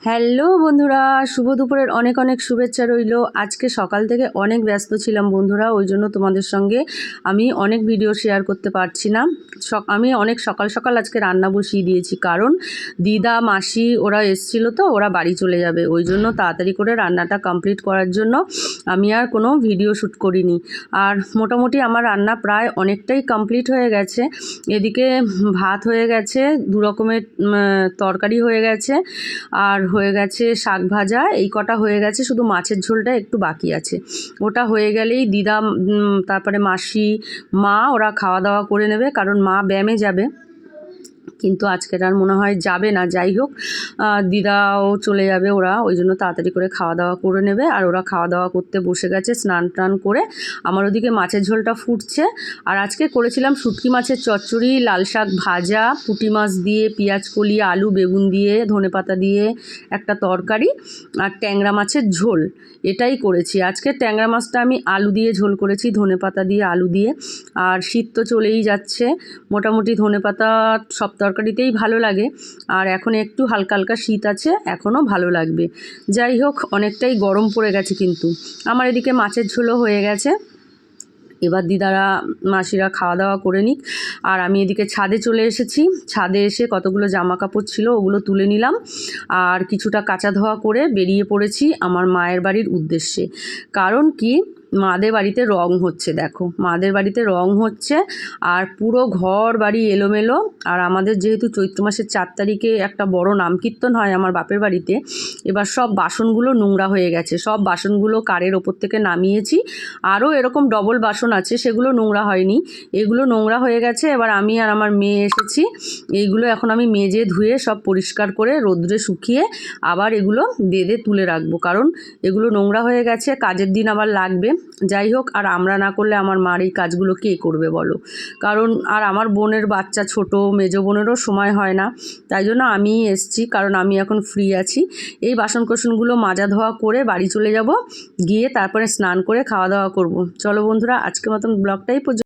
Hello বন্ধুরা, শুভ দুপুরের অনেক অনেক শুভেচ্ছা রইল। আজকে সকাল থেকে অনেক ব্যস্ত ছিলাম বন্ধুরা, ওই জন্য তোমাদের সঙ্গে আমি অনেক ভিডিও শেয়ার করতে পারছি না। আমি অনেক সকাল সকাল আজকে রান্না বসিয়ে দিয়েছি, কারণ দিদা মাসি ওরা এসছিল, তো ওরা বাড়ি চলে যাবে, ওই জন্য তাড়াতাড়ি করে রান্নাটা কমপ্লিট করার জন্য আমি আর কোনো ভিডিও শ্যুট করিনি। আর মোটামুটি আমার রান্না প্রায় অনেকটাই কমপ্লিট হয়ে গেছে। এদিকে ভাত হয়ে গেছে, দু রকমের তরকারি হয়ে গেছে, আর হয়ে গেছে শাক ভাজা, এই কটা হয়ে গেছে, শুধু মাছের ঝোলটা একটু বাকি আছে। ওটা হয়ে গেলেই দিদা তারপরে মাসি মা ওরা খাওয়া দাওয়া করে নেবে, কারণ মা ব্যায়ামে যাবে, কিন্তু আজকের আর মনে হয় যাবে না। যাই হোক, দিদাও চলে যাবে, ওরা ওই জন্য তাড়াতাড়ি করে খাওয়া দাওয়া করে নেবে। আর ওরা খাওয়া দাওয়া করতে বসে গেছে স্নান টান করে। আমার ওদিকে মাছের ঝোলটা ফুটছে। আর আজকে করেছিলাম শুটকি মাছের চচ্চড়ি, লাল শাক ভাজা, পুঁটি মাছ দিয়ে পেঁয়াজ কলি, আলু বেগুন দিয়ে ধনেপাতা দিয়ে একটা তরকারি, আর ট্যাংরা মাছের ঝোল, এটাই করেছি। আজকে ট্যাংরা মাছটা আমি আলু দিয়ে ঝোল করেছি, ধনেপাতা দিয়ে আলু দিয়ে। আর শীত তো চলেই যাচ্ছে, মোটামুটি ধনেপাতা সব তরকারিতেই ভালো লাগে, আর এখন একটু হালকা হালকা শীত আছে, এখনও ভালো লাগবে। যাই হোক, অনেকটাই গরম পড়ে গেছে, কিন্তু আমার এদিকে মাছের ঝোলও হয়ে গেছে। এবার দিদারা মাসিরা খাওয়া দাওয়া করে নিক, আর আমি এদিকে ছাদে চলে এসেছি। ছাদে এসে কতগুলো জামা কাপড় ছিল ওগুলো তুলে নিলাম, আর কিছুটা কাচা ধোয়া করে বেরিয়ে পড়েছি আমার মায়ের বাড়ির উদ্দেশ্যে। কারণ কি, মাদের বাড়িতে রং হচ্ছে, দেখো মাদের বাড়িতে রং হচ্ছে, আর পুরো ঘর বাড়ি এলোমেলো। আর আমাদের যেহেতু চৈত্র মাসের 4 তারিখে একটা বড় নাম কীর্তন হয় আমার বাপের বাড়িতে, এবার সব বাসনগুলো নোংরা হয়ে গেছে, সব বাসনগুলো কারের ওপর থেকে নামিয়েছি। আরও এরকম ডবল বাসন আছে, সেগুলো নোংরা হয়নি, এগুলো নোংরা হয়ে গেছে। এবার আমি আর আমার মেয়ে এসেছি, এইগুলো এখন আমি মেজে ধুয়ে সব পরিষ্কার করে রোদ্রে শুকিয়ে আবার এগুলো বেঁধে তুলে রাখবো, কারণ এগুলো নোংরা হয়ে গেছে, কাজের দিন আবার লাগবে। যাই হোক, আর আমরা না করলে আমার মার এই কাজগুলো কে করবে বলো? কারণ আর আমার বোনের বাচ্চা ছোট, মেজো বোনেরও সময় হয় না, তাই জন্য আমিই এসছি, কারণ আমি এখন ফ্রি আছি। এই বাসন কোসনগুলো মাজা ধোয়া করে বাড়ি চলে যাব, গিয়ে তারপরে স্নান করে খাওয়া দাওয়া করব। চলো বন্ধুরা, আজকের মতন ব্লগটাই